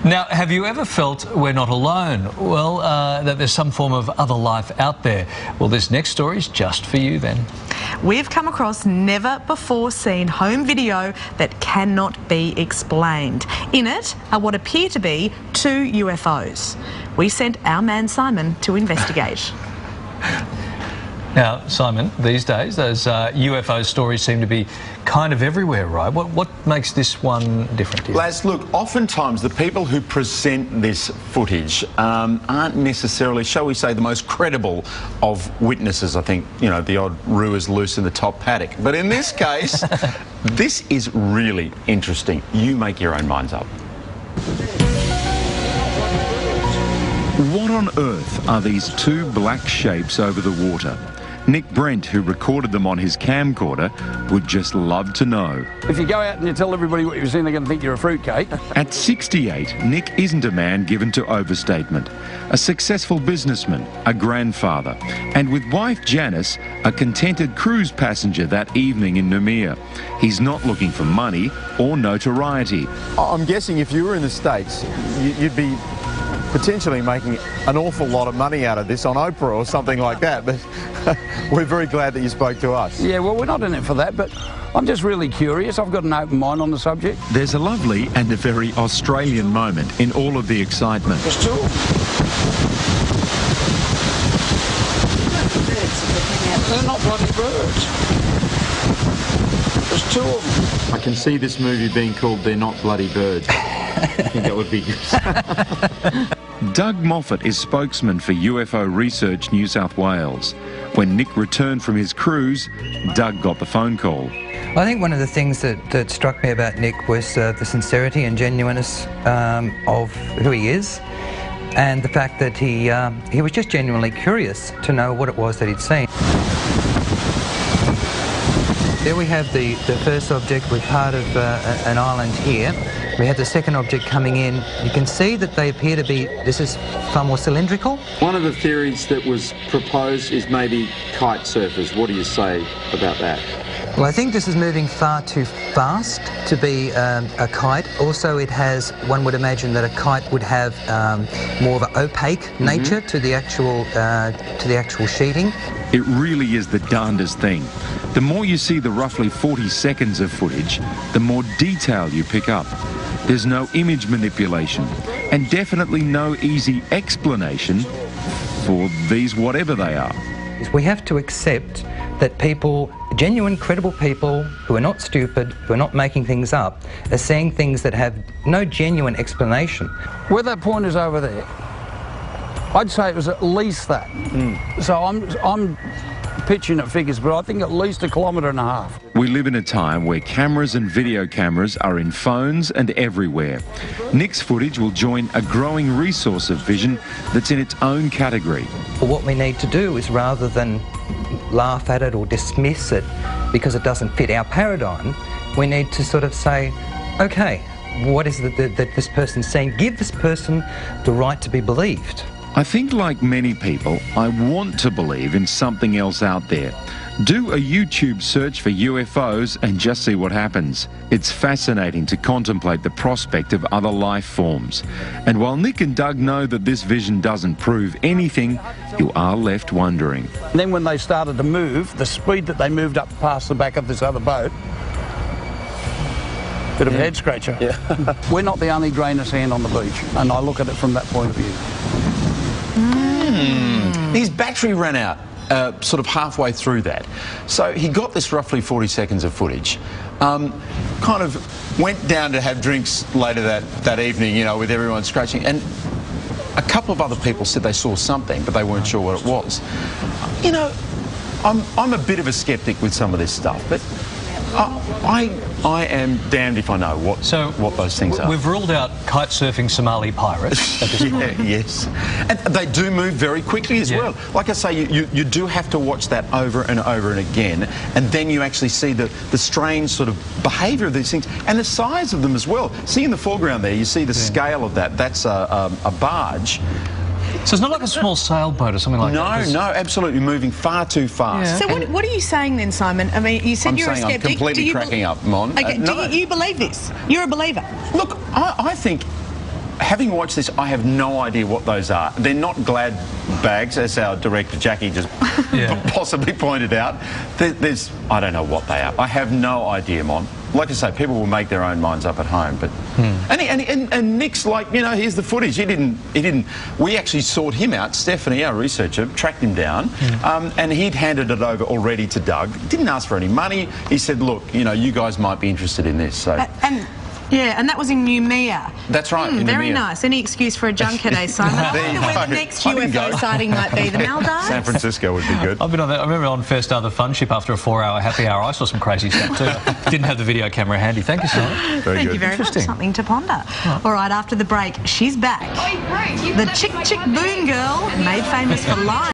Now, have you ever felt we're not alone? Well, that there's some form of other life out there? Well, this next story is just for you then. We've come across never-before-seen home video that cannot be explained. In it are what appear to be 2 UFOs. We sent our man Simon to investigate. Now, Simon, these days those UFO stories seem to be kind of everywhere, right? What makes this one different? Laz, look, oftentimes the people who present this footage aren't necessarily, shall we say, the most credible of witnesses. I think, you know, the odd roo is loose in the top paddock. But in this case, this is really interesting. You make your own minds up. What on earth are these 2 black shapes over the water? Nick Brent, who recorded them on his camcorder, would just love to know. If you go out and you tell everybody what you've seen, they're going to think you're a fruitcake. At 68, Nick isn't a man given to overstatement. A successful businessman, a grandfather, and with wife Janice, a contented cruise passenger that evening in Noumea. He's not looking for money or notoriety. I'm guessing if you were in the States, you'd be potentially making an awful lot of money out of this on Oprah or something like that, but we're very glad that you spoke to us. Yeah, well, we're not in it for that, but I'm just really curious. I've got an open mind on the subject. There's a lovely and a very Australian moment in all of the excitement. There's 2 of them. They're not bloody birds. There's 2 of them. I can see this movie being called They're Not Bloody Birds. I think that would be good. Doug Moffat is spokesman for UFO Research New South Wales. When Nick returned from his cruise, Doug got the phone call. I think one of the things that struck me about Nick was the sincerity and genuineness of who he is, and the fact that he was just genuinely curious to know what it was that he'd seen. There we have the first object with part of an island here. We have the second object coming in. You can see that they appear to be, this is far more cylindrical. One of the theories that was proposed is maybe kite surfers. What do you say about that? Well, I think this is moving far too fast to be a kite. Also, it has, one would imagine that a kite would have more of an opaque nature to the actual sheeting. It really is the darndest thing. The more you see the roughly 40 seconds of footage, the more detail you pick up. There's no image manipulation, and definitely no easy explanation for these whatever they are. We have to accept that people, genuine, credible people who are not stupid, who are not making things up, are seeing things that have no genuine explanation. Where that point is over there, I'd say it was at least that. So I'm pitching at figures, but I think at least 1.5 kilometres. We live in a time where cameras and video cameras are in phones and everywhere. Nick's footage will join a growing resource of vision that's in its own category. What we need to do is, rather than laugh at it or dismiss it because it doesn't fit our paradigm, we need to sort of say, okay, what is it that this person's saying? Give this person the right to be believed. I think, like many people, I want to believe in something else out there. Do a YouTube search for UFOs and just see what happens. It's fascinating to contemplate the prospect of other life forms. And while Nick and Doug know that this vision doesn't prove anything, you are left wondering. And then when they started to move, the speed that they moved up past the back of this other boat, bit of a head scratcher. Yeah. We're not the only grain of sand on the beach, and I look at it from that point of view. His battery ran out sort of halfway through that. So he got this roughly 40 seconds of footage, kind of went down to have drinks later that evening, you know, with everyone scratching. And a couple of other people said they saw something, but they weren't sure what it was. You know, I'm a bit of a skeptic with some of this stuff, but I am damned if I know what those things are. We've ruled out kite surfing Somali pirates at this point. Yes. And they do move very quickly as well. Like I say, you do have to watch that over and over and again, and then you actually see the strange sort of behaviour of these things and the size of them as well. See in the foreground there, you see the scale of that. That's a barge. So it's not like a small sailboat or something like that? No, absolutely moving far too fast. Yeah. So what are you saying then, Simon? I mean, you said you're a skeptic. I'm completely cracking up, Mon. Okay, do you believe this? You're a believer? Look, I think having watched this, I have no idea what those are. They're not glad bags, as our director Jackie just possibly pointed out. I don't know what they are. I have no idea, Mon. Like I say, people will make their own minds up at home. But and Nick's like, you know, here's the footage. He didn't. We actually sought him out. Stephanie, our researcher, tracked him down, and he'd handed it over already to Doug. Didn't ask for any money. He said, look, you know, you guys might be interested in this. So. Yeah, and that was in Noumea. That's right. In very Noumea. Nice. Any excuse for a junket, eh, Simon? I wonder where the next UFO sighting might be. The Maldives? San Francisco would be good. I've been on that. I remember on First Star, the fun ship, after a 4-hour happy hour, I saw some crazy stuff too. Didn't have the video camera handy. Thank you, Simon. Thank you very much. Something to ponder. All right, after the break, she's back. The Chick Chick Boom Girl, made famous for lying.